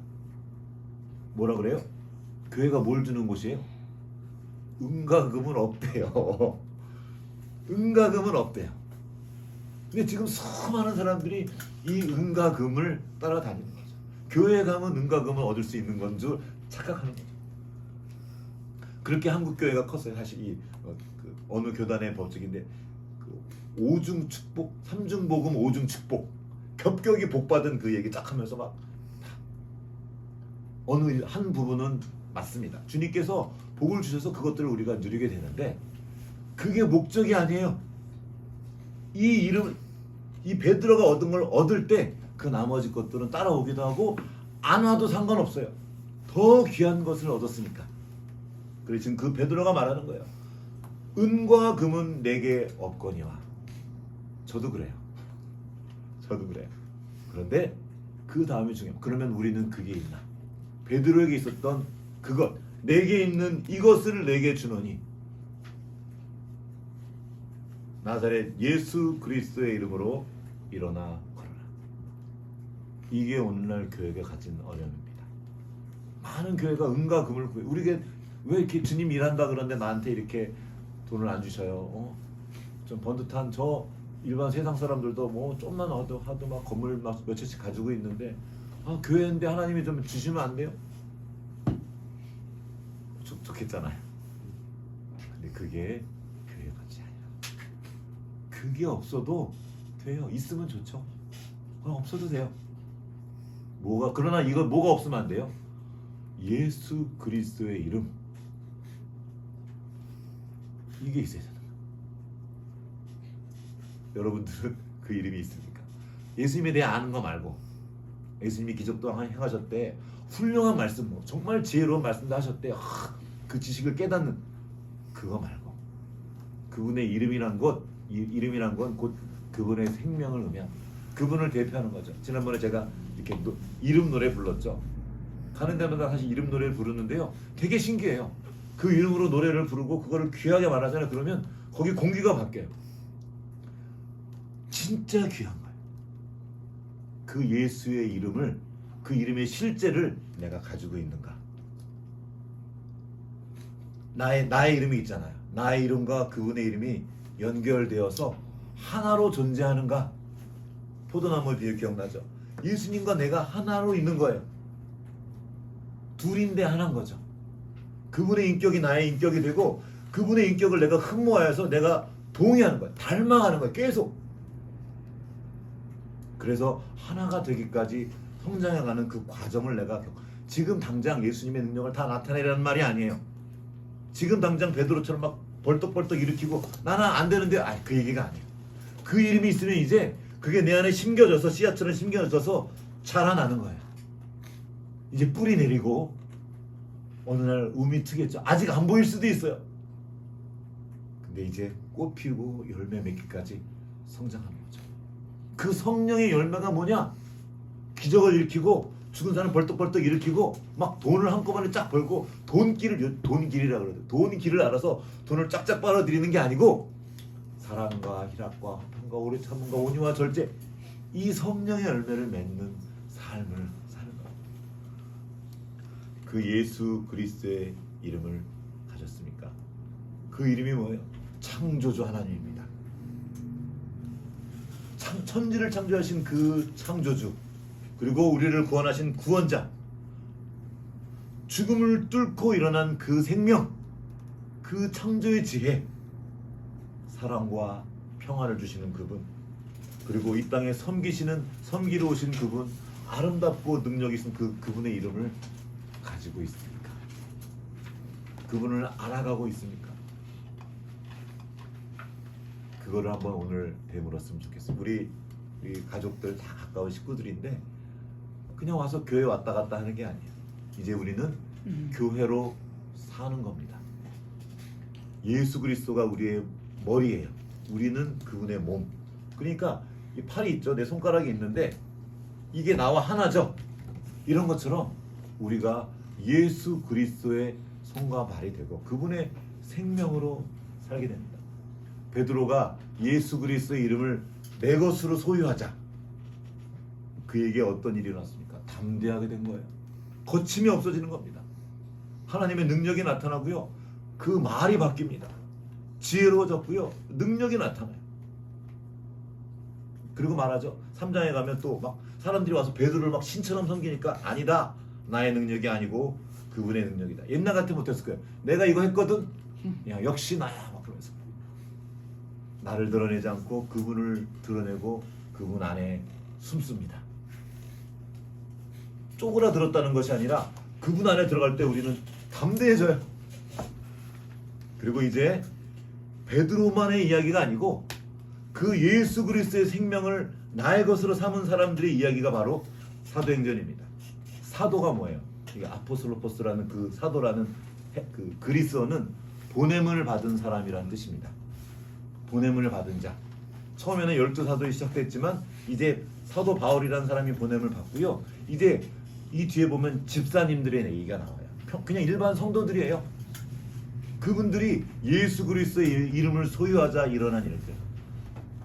[SPEAKER 2] 뭐라 그래요? 교회가 뭘 주는 곳이에요? 은과 금은 없대요. 은과 금은 없대요. 근데 지금 수많은 사람들이 이 은과 금을 따라다니는 거죠. 교회에 가면 은과 금을 얻을 수 있는 건 줄 착각하는 거죠. 그렇게 한국 교회가 컸어요. 사실 어느 교단의 법칙인데 오중 축복, 삼중 복음, 오중 축복, 겹겹이 복 받은 그 얘기 딱 하면서 막 어느 한 부분은 맞습니다. 주님께서 복을 주셔서 그것들을 우리가 누리게 되는데 그게 목적이 아니에요. 이 베드로가 얻은 걸 얻을 때 그 나머지 것들은 따라오기도 하고 안 와도 상관없어요. 더 귀한 것을 얻었으니까. 그래서 지금 그 베드로가 말하는 거예요. 은과 금은 내게 없거니와. 저도 그래요. 저도 그래요. 그런데 그 다음이 중요해요. 그러면 우리는 그게 있나? 베드로에게 있었던 그것, 내게 있는 이것을 내게 주노니 나사렛 예수 그리스도의 이름으로 일어나 걸어라. 이게 오늘날 교회가 가진 어려움입니다. 많은 교회가 은과 금을 구해. 우리가 왜 이렇게 주님 일한다 그러는데 나한테 이렇게 돈을 안 주셔요? 좀 번듯한 저 일반 세상 사람들도 뭐 좀만 하도 막 건물 막 몇 채씩 가지고 있는데 교회인데 하나님이 좀 주시면 안 돼요? 좋겠잖아요. 근데 그게 교회 같이 아니라. 그게 없어도 돼요. 있으면 좋죠. 없어도 돼요. 그러나 이거 뭐가 없으면 안 돼요? 예수 그리스도의 이름. 이게 있어야 되는 거예요. 여러분들은 그 이름이 있습니까? 예수님에 대해 아는 거 말고 예수님이 기적도 행하셨대. 훌륭한 말씀, 정말 지혜로운 말씀도 하셨대. 그 지식을 깨닫는 그거 말고 그분의 이름이란 건 곧 그분의 생명을 의미한 그분을 대표하는 거죠. 지난번에 제가 이렇게 이름 노래 불렀죠. 가는 데마다 사실 이름 노래를 부르는데요. 되게 신기해요. 그 이름으로 노래를 부르고 그거를 귀하게 말하잖아요. 그러면 거기 공기가 바뀌어요. 진짜 귀한 거예요. 그 예수의 이름을, 그 이름의 실제를 내가 가지고 있는가? 나의 이름이 있잖아요. 나의 이름과 그분의 이름이 연결되어서 하나로 존재하는가? 포도나무 비유 기억나죠? 예수님과 내가 하나로 있는 거예요. 둘인데 하나인 거죠. 그분의 인격이 나의 인격이 되고 그분의 인격을 내가 흠모하여서 내가 동의하는 거예요. 닮아가는 거예요. 계속. 그래서 하나가 되기까지 성장해가는 그 과정을 내가 지금 당장 예수님의 능력을 다 나타내라는 말이 아니에요. 지금 당장 베드로처럼 막 벌떡벌떡 일으키고 나는 안 되는데 그 얘기가 아니에요. 그 이름이 있으면 이제 그게 내 안에 심겨져서 씨앗처럼 심겨져서 자라나는 거예요. 이제 뿌리 내리고 어느 날 움이 트겠죠. 아직 안 보일 수도 있어요. 근데 이제 꽃 피우고 열매 맺기까지 성장하는 거죠. 그 성령의 열매가 뭐냐? 기적을 일으키고 죽은 사람 벌떡벌떡 일으키고 막 돈을 한꺼번에 쫙 벌고 돈길이라 그러죠. 돈길을 알아서 돈을 쫙쫙 빨아들이는 게 아니고 사랑과 희락과 화평과 오래 참음과 온유와 절제, 이 성령의 열매를 맺는 삶을 사는 거예요. 그 예수 그리스도의 이름을 가졌습니까? 그 이름이 뭐예요? 창조주 하나님입니다. 천지를 창조하신 그 창조주, 그리고 우리를 구원하신 구원자, 죽음을 뚫고 일어난 그 생명, 그 창조의 지혜, 사랑과 평화를 주시는 그분, 그리고 이 땅에 섬기러 오신 그분, 아름답고 능력 있는 그분의 이름을 가지고 있습니까? 그분을 알아가고 있습니까? 그거를 한번 오늘 되물었으면 좋겠어요. 우리 가족들 다 가까운 식구들인데 그냥 와서 교회 왔다 갔다 하는 게 아니에요. 이제 우리는 교회로 사는 겁니다. 예수 그리스도가 우리의 머리예요. 우리는 그분의 몸. 그러니까 이 팔이 있죠. 내 손가락이 있는데 이게 나와 하나죠. 이런 것처럼 우리가 예수 그리스도의 손과 발이 되고 그분의 생명으로 살게 됩니다. 베드로가 예수 그리스도의 이름을 내 것으로 소유하자. 그에게 어떤 일이 일어났습니까? 담대하게 된 거예요. 거침이 없어지는 겁니다. 하나님의 능력이 나타나고요. 그 말이 바뀝니다. 지혜로워졌고요. 능력이 나타나요. 그리고 말하죠. 3장에 가면 또 막 사람들이 와서 베드로를 막 신처럼 섬기니까 아니다. 나의 능력이 아니고 그분의 능력이다. 옛날 같으면 못했을 거예요. 내가 이거 했거든. 야, 역시 나야. 막 그러면서. 나를 드러내지 않고 그분을 드러내고 그분 안에 숨습니다. 쪼그라들었다는 것이 아니라 그분 안에 들어갈 때 우리는 담대해져요. 그리고 이제 베드로만의 이야기가 아니고 그 예수 그리스도의 생명을 나의 것으로 삼은 사람들의 이야기가 바로 사도행전입니다. 사도가 뭐예요? 이게 아포슬로포스라는 그 사도라는 그 그리스어는 보냄을 받은 사람이라는 뜻입니다. 보냄을 받은 자. 처음에는 12사도에 시작됐지만 이제 사도 바울이라는 사람이 보냄을 받고요. 이제 이 뒤에 보면 집사님들의 얘기가 나와요. 그냥 일반 성도들이에요. 그분들이 예수 그리스도의 이름을 소유하자 일어난 일들.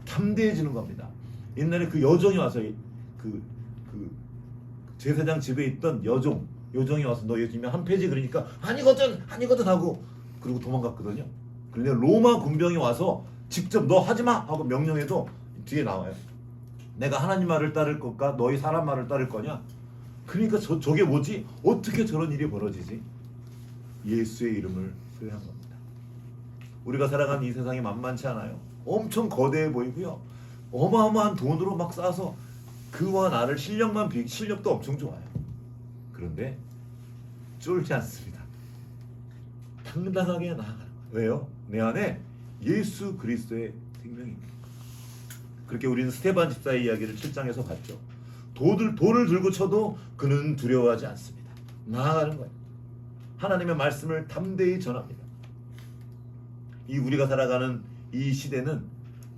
[SPEAKER 2] 담대해지는 겁니다. 옛날에 그 여종이 와서 그 제사장 집에 있던 여종이 와서 너 요즘에 한 페이지 그러니까 아니거든 하고 그리고 도망갔거든요. 그런데 로마 군병이 와서 직접 너 하지마 하고 명령해도 뒤에 나와요. 내가 하나님 말을 따를 것과 너희 사람 말을 따를 거냐? 그러니까 저게 뭐지? 어떻게 저런 일이 벌어지지? 예수의 이름을 소유한 겁니다. 우리가 살아가는 이 세상이 만만치 않아요. 엄청 거대해 보이고요. 어마어마한 돈으로 막 싸서 그와 나를 실력도 엄청 좋아요. 그런데 쫄지 않습니다. 당당하게 나아가는 거예요. 왜요? 내 안에 예수 그리스도의 생명입니다. 그렇게 우리는 스테반 집사의 이야기를 7장에서 봤죠. 돈을 들고 쳐도 그는 두려워하지 않습니다. 나아가는 거예요. 하나님의 말씀을 담대히 전합니다. 이 우리가 살아가는 이 시대는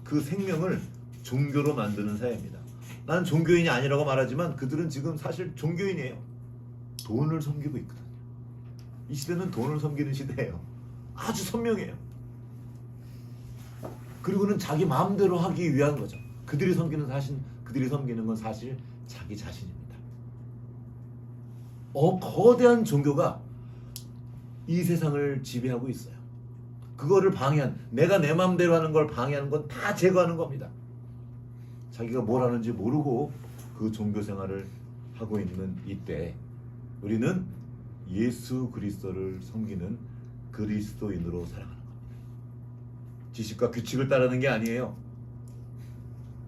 [SPEAKER 2] 그 생명을 종교로 만드는 사회입니다. 난 종교인이 아니라고 말하지만 그들은 지금 사실 종교인이에요. 돈을 섬기고 있거든요. 이 시대는 돈을 섬기는 시대예요. 아주 선명해요. 그리고는 자기 마음대로 하기 위한 거죠. 그들이 섬기는 건 사실 자기 자신입니다. 거대한 종교가 이 세상을 지배하고 있어요. 그거를 내가 내 마음대로 하는 걸 방해하는 건 다 제거하는 겁니다. 자기가 뭘 하는지 모르고 그 종교 생활을 하고 있는 이때 우리는 예수 그리스도를 섬기는 그리스도인으로 살아가는 겁니다. 지식과 규칙을 따르는 게 아니에요.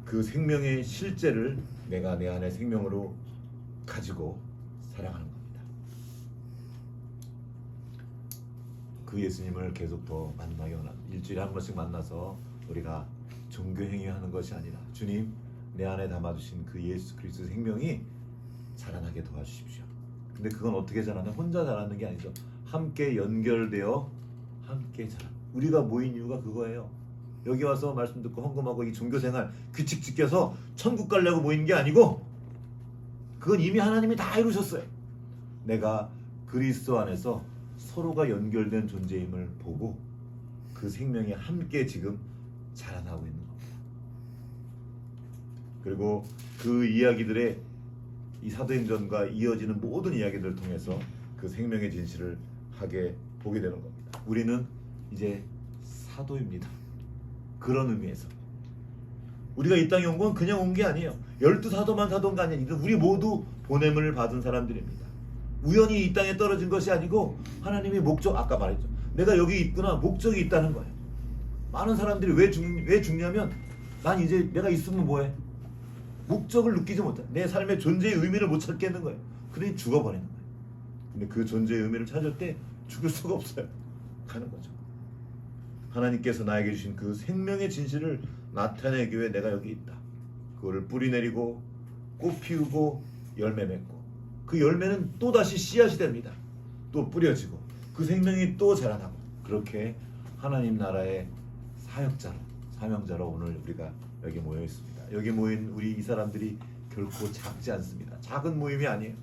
[SPEAKER 2] 그 생명의 실제를 내가 내 안에 생명으로 가지고 살아가는 겁니다. 그 예수님을 계속 더 만나게 원합니다. 일주일에 한 번씩 만나서 우리가 종교 행위하는 것이 아니라 주님 내 안에 담아주신 그 예수 그리스도의 생명이 자라나게 도와주십시오. 근데 그건 어떻게 자라나? 혼자 자라는 게 아니죠. 함께 연결되어 함께 자라. 우리가 모인 이유가 그거예요. 여기 와서 말씀 듣고 헌금하고 이 종교생활 규칙 지켜서 천국 가려고 모이는 게 아니고 그건 이미 하나님이 다 이루셨어요. 내가 그리스도 안에서 서로가 연결된 존재임을 보고 그 생명이 함께 지금 자라나고 있는 겁니다. 그리고 그 이야기들의 이 사도행전과 이어지는 모든 이야기들을 통해서 그 생명의 진실을 보게 되는 겁니다. 우리는 이제 사도입니다. 그런 의미에서 우리가 이 땅에 온 건 그냥 온 게 아니에요. 12사도만 사도가 아니라 우리 모두 보냄을 받은 사람들입니다. 우연히 이 땅에 떨어진 것이 아니고 하나님의 목적, 아까 말했죠. 내가 여기 있구나, 목적이 있다는 거예요. 많은 사람들이 왜 죽냐면 난 이제 내가 있으면 뭐해? 목적을 느끼지 못해. 내 삶의 존재의 의미를 못 찾겠는 거예요. 그러니 죽어버리는 거예요. 근데 그 존재의 의미를 찾을 때 죽을 수가 없어요. 가는 거죠. 하나님께서 나에게 주신 그 생명의 진실을 나타내기 위해 내가 여기 있다. 그거를 뿌리 내리고 꽃 피우고 열매 맺고 그 열매는 또다시 씨앗이 됩니다. 또 뿌려지고 그 생명이 또 자라나고 그렇게 하나님 나라의 사역자로 사명자로 오늘 우리가 여기 모여 있습니다. 여기 모인 우리 이 사람들이 결코 작지 않습니다. 작은 모임이 아니에요.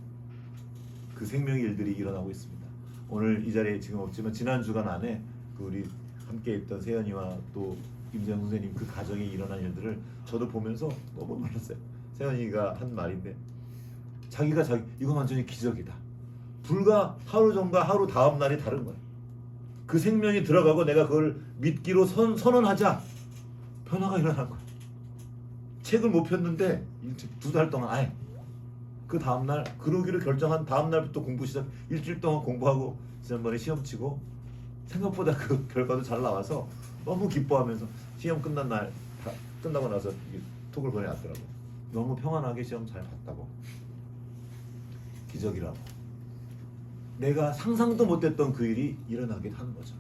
[SPEAKER 2] 그 생명의 일들이 일어나고 있습니다. 오늘 이 자리에 지금 없지만 지난 주간 안에 그 우리 함께 있던 세연이와 또 임재영 선생님 그 가정에 일어난 일들을 저도 보면서 너무 놀랐어요. 세연이가 한 말인데 자기가 이거 완전히 기적이다. 불과 하루 전과 하루 다음 날이 다른 거예요. 그 생명이 들어가고 내가 그걸 믿기로 선언하자 변화가 일어난 거예요. 책을 못 폈는데 2달 동안 아예 그 다음날 그러기로 결정한 다음날부터 공부 시작 일주일 동안 공부하고 지난번에 시험 치고 생각보다 그 결과도 잘 나와서 너무 기뻐하면서 시험 끝나고 나서 톡을 보내왔더라고. 너무 평안하게 시험 잘 봤다고. 기적이라고. 내가 상상도 못했던 그 일이 일어나게 하는 거죠.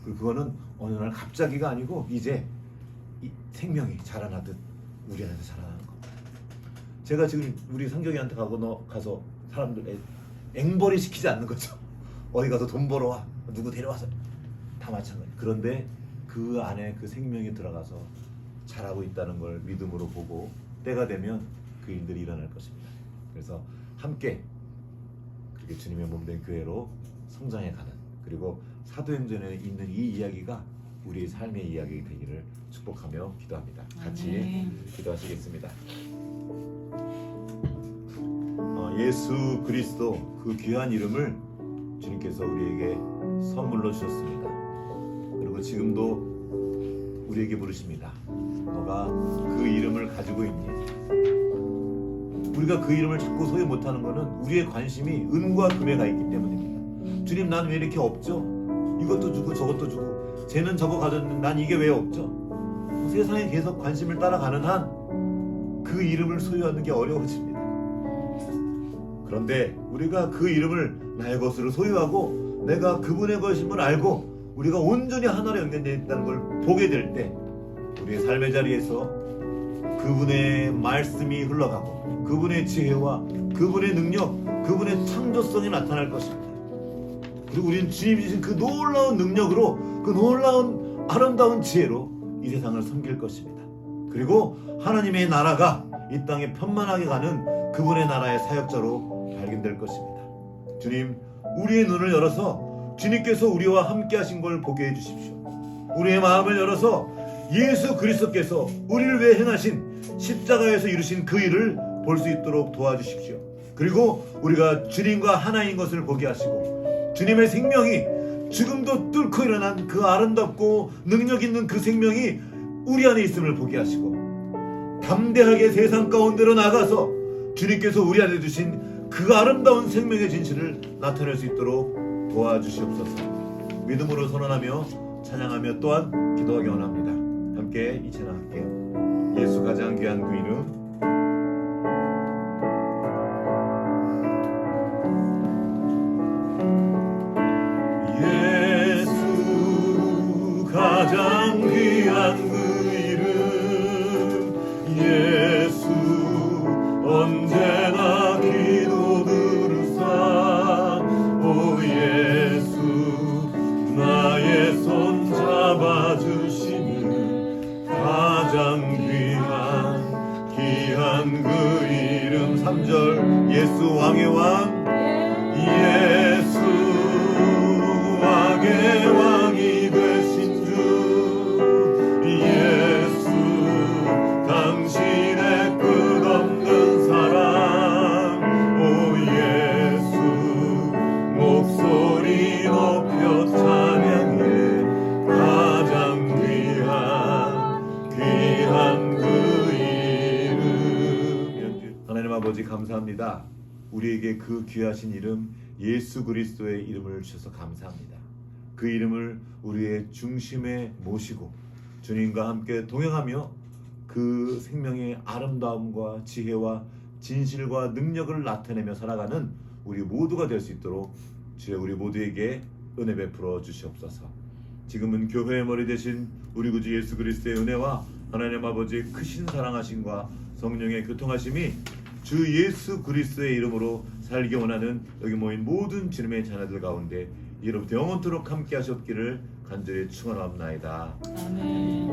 [SPEAKER 2] 그리고 그거는 어느 날 갑자기가 아니고 이제 이 생명이 자라나듯 우리 안에서 자라나는 겁니다. 제가 지금 우리 상경이한테 가서 사람들 앵벌이 시키지 않는 거죠. 어디 가서 돈 벌어와 누구 데려와서 다 마찬가지. 그런데 그 안에 그 생명이 들어가서 자라고 있다는 걸 믿음으로 보고 때가 되면 그 일들이 일어날 것입니다. 그래서 함께 그렇게 주님의 몸된 교회로 성장해가는 그리고 사도행전에 있는 이 이야기가 우리의 삶의 이야기 되기를 축복하며 기도합니다. 같이 기도하시겠습니다. 예수 그리스도 그 귀한 이름을 주님께서 우리에게 선물로 주셨습니다. 그리고 지금도 우리에게 부르십니다. 너가 그 이름을 가지고 있니? 우리가 그 이름을 찾고 소유 못하는 것은 우리의 관심이 은과 금에 가 있기 때문입니다. 주님, 난 왜 이렇게 없죠? 이것도 주고 저것도 주고 쟤는 저거 가졌는데 난 이게 왜 없죠? 세상에 계속 관심을 따라가는 한 그 이름을 소유하는 게 어려워집니다. 그런데 우리가 그 이름을 나의 것으로 소유하고 내가 그분의 것임을 알고 우리가 온전히 하나로 연결되어 있다는 걸 보게 될 때 우리의 삶의 자리에서 그분의 말씀이 흘러가고 그분의 지혜와 그분의 능력, 그분의 창조성이 나타날 것입니다. 그리고 우리는 주님이 주신 그 놀라운 능력으로 그 놀라운 아름다운 지혜로 이 세상을 섬길 것입니다. 그리고 하나님의 나라가 이 땅에 편만하게 가는 그분의 나라의 사역자로 발견될 것입니다. 주님, 우리의 눈을 열어서 주님께서 우리와 함께 하신 걸 보게 해주십시오. 우리의 마음을 열어서 예수 그리스도께서 우리를 위해 행하신 십자가에서 이루신 그 일을 볼 수 있도록 도와주십시오. 그리고 우리가 주님과 하나인 것을 보게 하시고 주님의 생명이 지금도 뚫고 일어난 그 아름답고 능력 있는 그 생명이 우리 안에 있음을 보게 하시고 담대하게 세상 가운데로 나가서 주님께서 우리 안에 두신 그 아름다운 생명의 진실을 나타낼 수 있도록 도와주시옵소서. 믿음으로 선언하며 찬양하며 또한 기도하기 원합니다. 함께 이 찬양할게요. 예수 가장 귀한 그 이름 예수 가장 귀한 그 이름 예수 언제나 기도 들으사 오 예수 나의 손 잡아주시는 가장 귀한 그 이름 3절 예수 왕의 왕 예수 왕의 왕이 되신 주 예수 당신의 끝없는 사랑 오 예수 목소리 높여 찬양해 가장 귀한 감사합니다. 우리에게 그 귀하신 이름 예수 그리스도의 이름을 주셔서 감사합니다. 그 이름을 우리의 중심에 모시고 주님과 함께 동행하며 그 생명의 아름다움과 지혜와 진실과 능력을 나타내며 살아가는 우리 모두가 될 수 있도록 주여 우리 모두에게 은혜 베풀어 주시옵소서. 지금은 교회의 머리 되신 우리 구주 예수 그리스도의 은혜와 하나님 아버지의 크신 사랑하심과 성령의 교통하심이 주 예수 그리스도의 이름으로 살기 원하는 여기 모인 모든 주님의 자녀들 가운데 이로부터 영원토록 함께 하셨기를 간절히 축원합나이다.
[SPEAKER 3] 아멘.